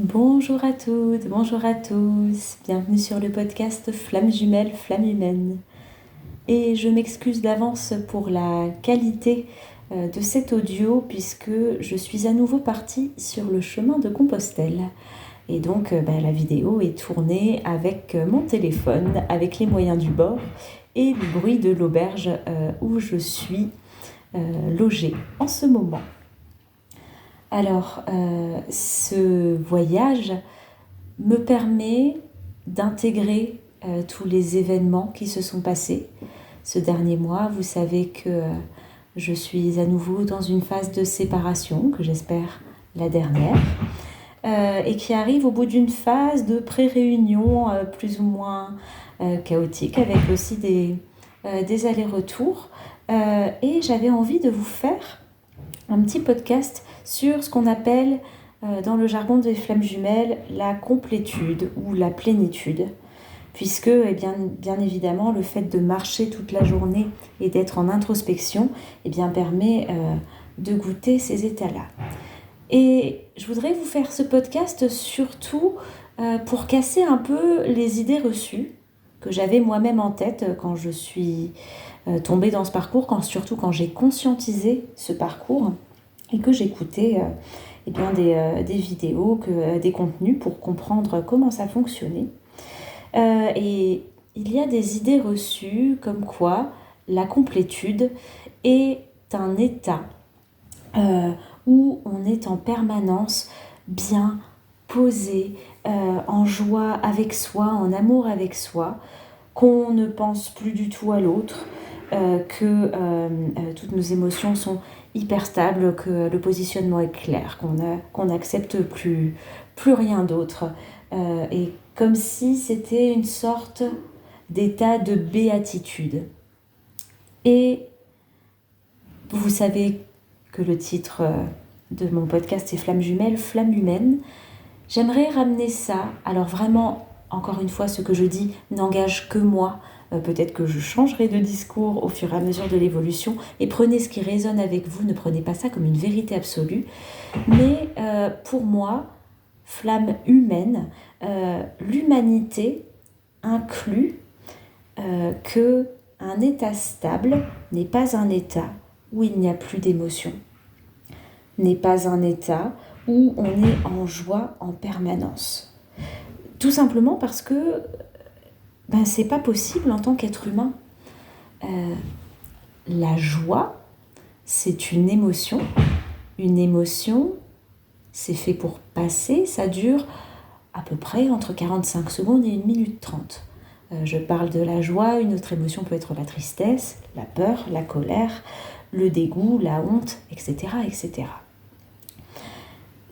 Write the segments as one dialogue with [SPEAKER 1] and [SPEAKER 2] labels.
[SPEAKER 1] Bonjour à toutes, bonjour à tous, bienvenue sur le podcast Flamme jumelle, flamme humaine. Et je m'excuse d'avance pour la qualité de cet audio puisque je suis à nouveau partie sur le chemin de Compostelle. Et donc la vidéo est tournée avec mon téléphone, avec les moyens du bord et le bruit de l'auberge où je suis logée en ce moment. Alors, ce voyage me permet d'intégrer tous les événements qui se sont passés ce dernier mois. Vous savez que je suis à nouveau dans une phase de séparation, que j'espère la dernière, et qui arrive au bout d'une phase de pré-réunion plus ou moins chaotique, avec aussi des allers-retours. Et j'avais envie de vous faire un petit podcast sur ce qu'on appelle dans le jargon des flammes jumelles la complétude ou la plénitude, puisque bien évidemment le fait de marcher toute la journée et d'être en introspection permet de goûter ces états-là. Et je voudrais vous faire ce podcast surtout pour casser un peu les idées reçues que j'avais moi-même en tête quand je suis tombée dans ce parcours, surtout quand j'ai conscientisé ce parcours et que j'écoutais des vidéos, des contenus pour comprendre comment ça fonctionnait. Et il y a des idées reçues comme quoi la complétude est un état où on est en permanence bien posé, en joie avec soi, en amour avec soi, qu'on ne pense plus du tout à l'autre, que toutes nos émotions sont hyper stables, que le positionnement est clair, qu'on n'accepte plus rien d'autre, et comme si c'était une sorte d'état de béatitude. Et vous savez que le titre de mon podcast est Flamme jumelle, flamme humaine. J'aimerais ramener ça, alors vraiment, encore une fois, ce que je dis n'engage que moi. Peut-être que je changerai de discours au fur et à mesure de l'évolution. Et prenez ce qui résonne avec vous, ne prenez pas ça comme une vérité absolue. Mais pour moi, flamme humaine, l'humanité inclut qu'un état stable n'est pas un état où il n'y a plus d'émotion, n'est pas un état où on est en joie en permanence. Tout simplement parce que c'est pas possible en tant qu'être humain. La joie, c'est une émotion. Une émotion, c'est fait pour passer, ça dure à peu près entre 45 secondes et 1 minute 30. Je parle de la joie, une autre émotion peut être la tristesse, la peur, la colère, le dégoût, la honte, etc., etc.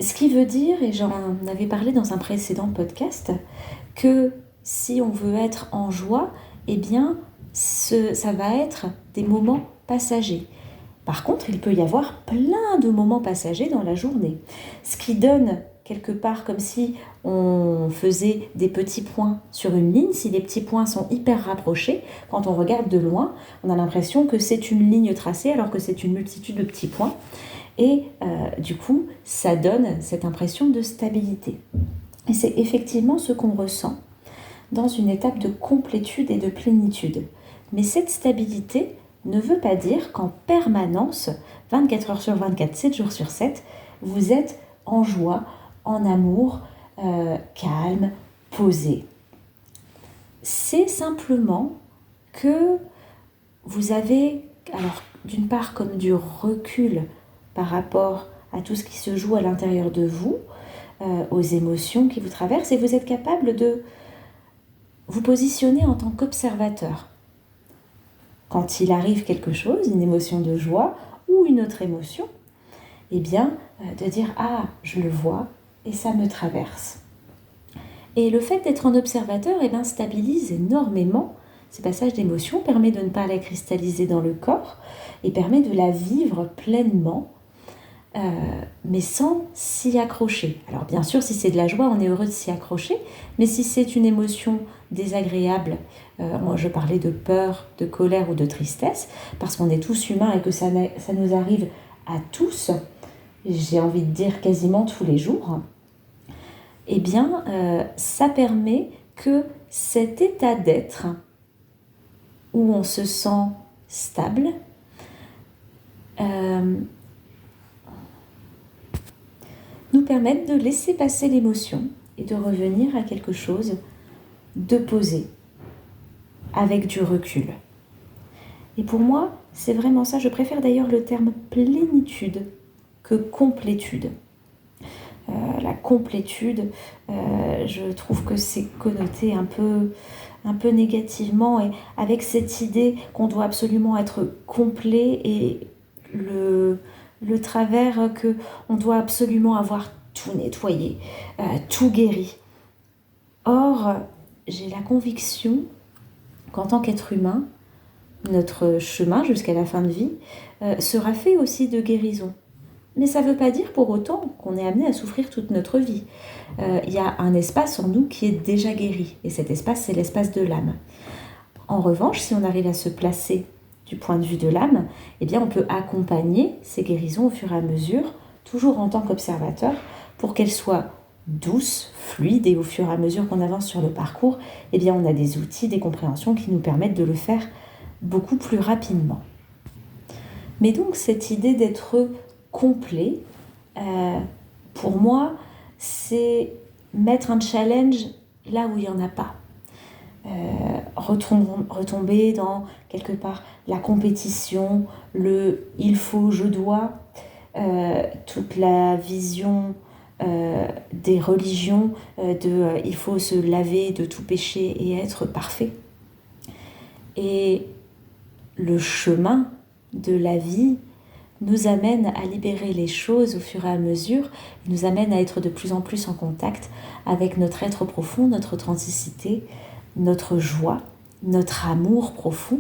[SPEAKER 1] Ce qui veut dire, et j'en avais parlé dans un précédent podcast, que si on veut être en joie, ça va être des moments passagers. Par contre, il peut y avoir plein de moments passagers dans la journée. Ce qui donne quelque part comme si on faisait des petits points sur une ligne. Si les petits points sont hyper rapprochés, quand on regarde de loin, on a l'impression que c'est une ligne tracée alors que c'est une multitude de petits points. Et du coup, ça donne cette impression de stabilité. Et c'est effectivement ce qu'on ressent dans une étape de complétude et de plénitude. Mais cette stabilité ne veut pas dire qu'en permanence, 24 heures sur 24, 7 jours sur 7, vous êtes en joie, en amour, calme, posé. C'est simplement que vous avez, alors d'une part comme du recul par rapport à tout ce qui se joue à l'intérieur de vous, aux émotions qui vous traversent, et vous êtes capable de vous positionner en tant qu'observateur. Quand il arrive quelque chose, une émotion de joie ou une autre émotion, de dire « Ah, je le vois et ça me traverse ». Et le fait d'être un observateur stabilise énormément ces passages d'émotions, permet de ne pas la cristalliser dans le corps et permet de la vivre pleinement, mais sans s'y accrocher. Alors bien sûr, si c'est de la joie, on est heureux de s'y accrocher, mais si c'est une émotion désagréable, moi je parlais de peur, de colère ou de tristesse, parce qu'on est tous humains et que ça nous arrive à tous, j'ai envie de dire quasiment tous les jours, eh bien, ça permet que cet état d'être où on se sent stable, nous permette de laisser passer l'émotion et de revenir à quelque chose de posé, avec du recul. Et pour moi, c'est vraiment ça. Je préfère d'ailleurs le terme plénitude que complétude. La complétude, je trouve que c'est connoté un peu négativement, et avec cette idée qu'on doit absolument être complet, et le travers qu'on doit absolument avoir tout nettoyé, tout guéri. Or, j'ai la conviction qu'en tant qu'être humain, notre chemin jusqu'à la fin de vie sera fait aussi de guérison. Mais ça ne veut pas dire pour autant qu'on est amené à souffrir toute notre vie. Il y a un espace en nous qui est déjà guéri, et cet espace, c'est l'espace de l'âme. En revanche, si on arrive à se placer du point de vue de l'âme, eh bien on peut accompagner ces guérisons au fur et à mesure, toujours en tant qu'observateur, pour qu'elles soient douces, fluides, et au fur et à mesure qu'on avance sur le parcours, eh bien on a des outils, des compréhensions qui nous permettent de le faire beaucoup plus rapidement. Mais donc cette idée d'être complet, pour moi, c'est mettre un challenge là où il n'y en a pas. Retomber dans, quelque part, la compétition, le « il faut, je dois », toute la vision des religions il faut se laver de tout péché et être parfait. Et le chemin de la vie nous amène à libérer les choses au fur et à mesure, nous amène à être de plus en plus en contact avec notre être profond, notre authenticité, notre joie, notre amour profond.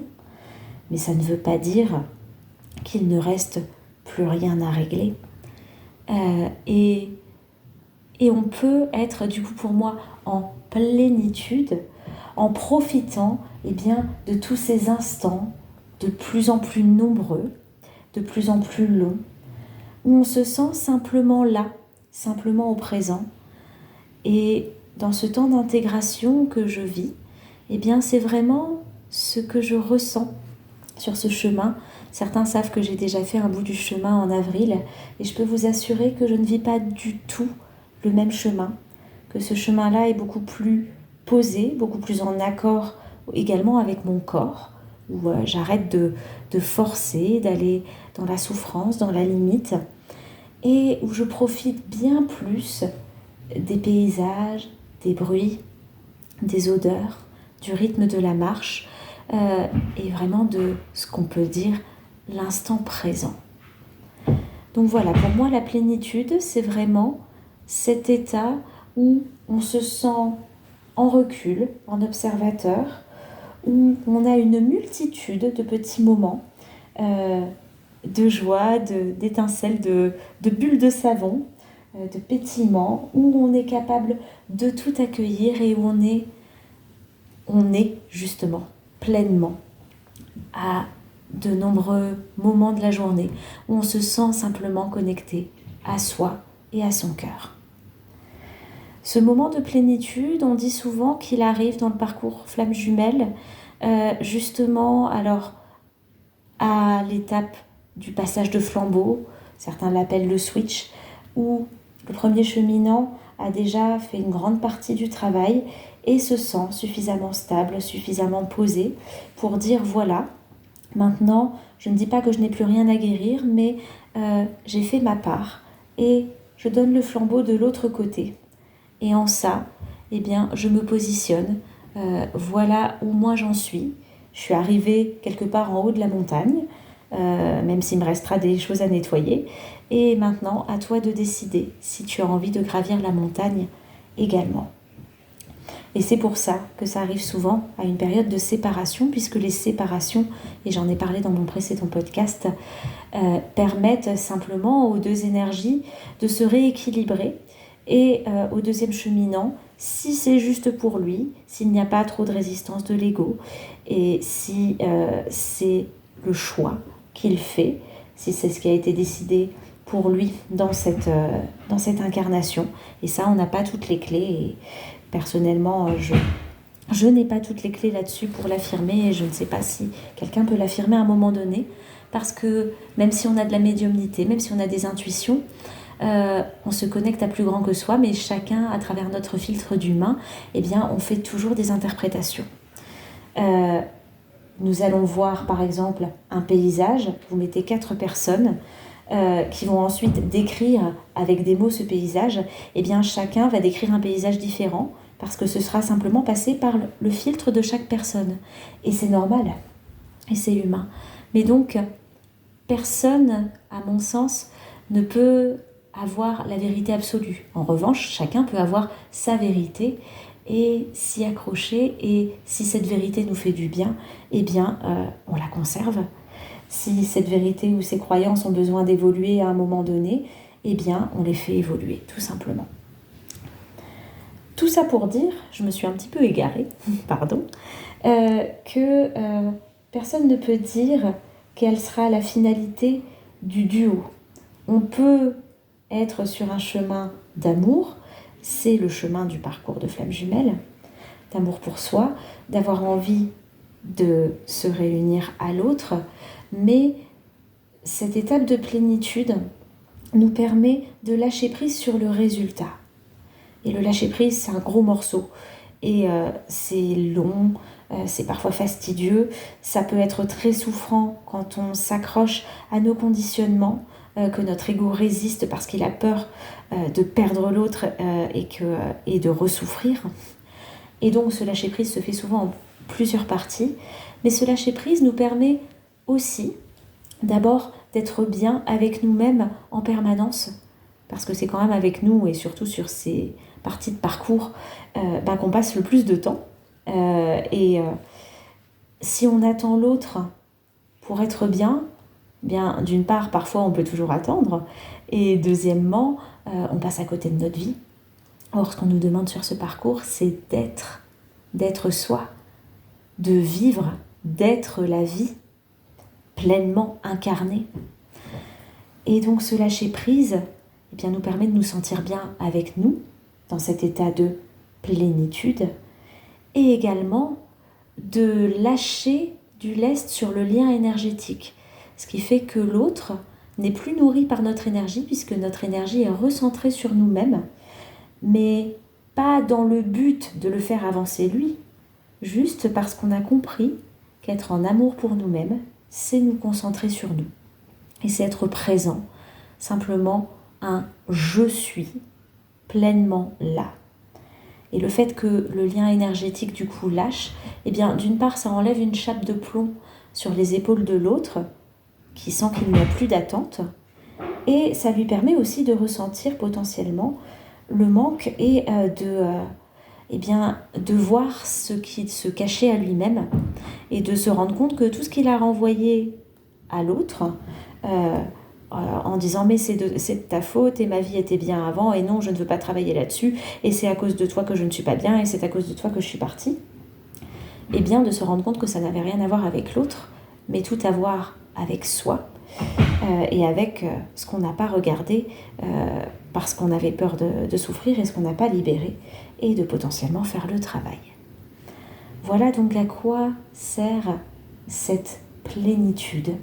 [SPEAKER 1] Mais ça ne veut pas dire qu'il ne reste plus rien à régler. Et on peut être, du coup, pour moi, en plénitude, en profitant de tous ces instants de plus en plus nombreux, de plus en plus longs, où on se sent simplement là, simplement au présent. Et dans ce temps d'intégration que je vis, c'est vraiment ce que je ressens sur ce chemin. Certains savent que j'ai déjà fait un bout du chemin en avril, et je peux vous assurer que je ne vis pas du tout le même chemin, que ce chemin-là est beaucoup plus posé, beaucoup plus en accord également avec mon corps, où j'arrête de forcer, d'aller dans la souffrance, dans la limite, et où je profite bien plus des paysages, des bruits, des odeurs, du rythme de la marche, et vraiment de ce qu'on peut dire l'instant présent. Donc voilà, pour moi la plénitude, c'est vraiment cet état où on se sent en recul, en observateur, où on a une multitude de petits moments de joie, d'étincelles, de bulles de savon, de pétillements, où on est capable de tout accueillir et où on est justement pleinement à de nombreux moments de la journée, où on se sent simplement connecté à soi et à son cœur. Ce moment de plénitude, on dit souvent qu'il arrive dans le parcours Flamme Jumelle, justement alors à l'étape du passage de flambeau, certains l'appellent le switch, où le premier cheminant a déjà fait une grande partie du travail et se sent suffisamment stable, suffisamment posé pour dire voilà, maintenant je ne dis pas que je n'ai plus rien à guérir, mais j'ai fait ma part et je donne le flambeau de l'autre côté. Et en ça, je me positionne, voilà où moi j'en suis. Je suis arrivée quelque part en haut de la montagne, même s'il me restera des choses à nettoyer. Et maintenant, à toi de décider si tu as envie de gravir la montagne également. Et c'est pour ça que ça arrive souvent à une période de séparation, puisque les séparations, et j'en ai parlé dans mon précédent podcast, permettent simplement aux deux énergies de se rééquilibrer. Et au deuxième cheminant, si c'est juste pour lui, s'il n'y a pas trop de résistance de l'ego, et si c'est le choix qu'il fait, si c'est ce qui a été décidé pour lui dans cette incarnation. Et ça, on n'a pas toutes les clés. Et personnellement, je n'ai pas toutes les clés là-dessus pour l'affirmer et je ne sais pas si quelqu'un peut l'affirmer à un moment donné. Parce que même si on a de la médiumnité, même si on a des intuitions, on se connecte à plus grand que soi, mais chacun, à travers notre filtre d'humain, eh bien, on fait toujours des interprétations. Nous allons voir, par exemple, un paysage. Vous mettez 4 personnes qui vont ensuite décrire avec des mots ce paysage. Eh bien, chacun va décrire un paysage différent parce que ce sera simplement passé par le filtre de chaque personne. Et c'est normal, et c'est humain. Mais donc, personne, à mon sens, ne peut avoir la vérité absolue. En revanche, chacun peut avoir sa vérité et s'y accrocher. Et si cette vérité nous fait du bien, eh bien, on la conserve. Si cette vérité ou ces croyances ont besoin d'évoluer à un moment donné, eh bien, on les fait évoluer, tout simplement. Tout ça pour dire, je me suis un petit peu égarée, pardon, que personne ne peut dire quelle sera la finalité du duo. On peut être sur un chemin d'amour, c'est le chemin du parcours de flamme jumelle, d'amour pour soi, d'avoir envie de se réunir à l'autre, mais cette étape de plénitude nous permet de lâcher prise sur le résultat. Et le lâcher prise, c'est un gros morceau. Et c'est long, c'est parfois fastidieux, ça peut être très souffrant quand on s'accroche à nos conditionnements, que notre ego résiste parce qu'il a peur de perdre l'autre et de ressouffrir. Et donc ce lâcher prise se fait souvent en plusieurs parties, mais ce lâcher prise nous permet aussi d'abord d'être bien avec nous-mêmes en permanence, parce que c'est quand même avec nous et surtout sur ces parties de parcours qu'on passe le plus de temps. Si on attend l'autre pour être bien, d'une part, parfois on peut toujours attendre, et deuxièmement, on passe à côté de notre vie. Or, ce qu'on nous demande sur ce parcours, c'est d'être soi, de vivre, d'être la vie pleinement incarnée. Et donc, ce lâcher prise nous permet de nous sentir bien avec nous, dans cet état de plénitude, et également de lâcher du lest sur le lien énergétique. Ce qui fait que l'autre n'est plus nourri par notre énergie, puisque notre énergie est recentrée sur nous-mêmes, mais pas dans le but de le faire avancer lui, juste parce qu'on a compris qu'être en amour pour nous-mêmes, c'est nous concentrer sur nous. Et c'est être présent, simplement un « je suis » pleinement là. Et le fait que le lien énergétique du coup lâche, d'une part ça enlève une chape de plomb sur les épaules de l'autre, qui sent qu'il n'y a plus d'attente, et ça lui permet aussi de ressentir potentiellement le manque et de voir ce qui se cachait à lui-même et de se rendre compte que tout ce qu'il a renvoyé à l'autre en disant mais c'est de ta faute et ma vie était bien avant et non je ne veux pas travailler là-dessus et c'est à cause de toi que je ne suis pas bien et c'est à cause de toi que je suis partie, et bien de se rendre compte que ça n'avait rien à voir avec l'autre mais tout à voir avec soi et avec ce qu'on n'a pas regardé parce qu'on avait peur de souffrir et ce qu'on n'a pas libéré et de potentiellement faire le travail. Voilà donc à quoi sert cette plénitude.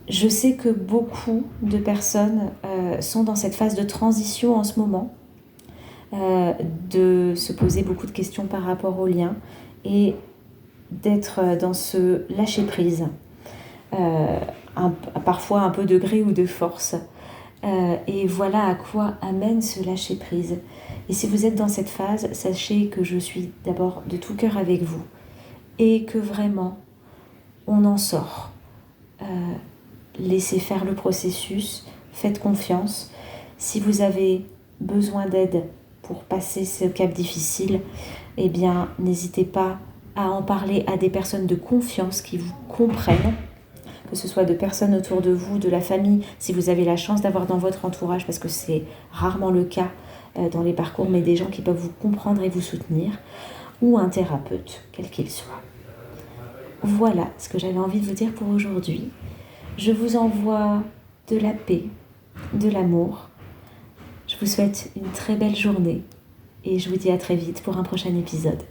[SPEAKER 1] Je sais que beaucoup de personnes sont dans cette phase de transition en ce moment, de se poser beaucoup de questions par rapport au lien et d'être dans ce lâcher-prise, parfois un peu de gré ou de force. Et voilà à quoi amène ce lâcher-prise. Et si vous êtes dans cette phase, sachez que je suis d'abord de tout cœur avec vous et que vraiment, on en sort. Laissez faire le processus, faites confiance. Si vous avez besoin d'aide pour passer ce cap difficile, n'hésitez pas à en parler à des personnes de confiance qui vous comprennent, que ce soit de personnes autour de vous, de la famille, si vous avez la chance d'avoir dans votre entourage, parce que c'est rarement le cas dans les parcours, mais des gens qui peuvent vous comprendre et vous soutenir, ou un thérapeute, quel qu'il soit. Voilà ce que j'avais envie de vous dire pour aujourd'hui. Je vous envoie de la paix, de l'amour. Je vous souhaite une très belle journée et je vous dis à très vite pour un prochain épisode.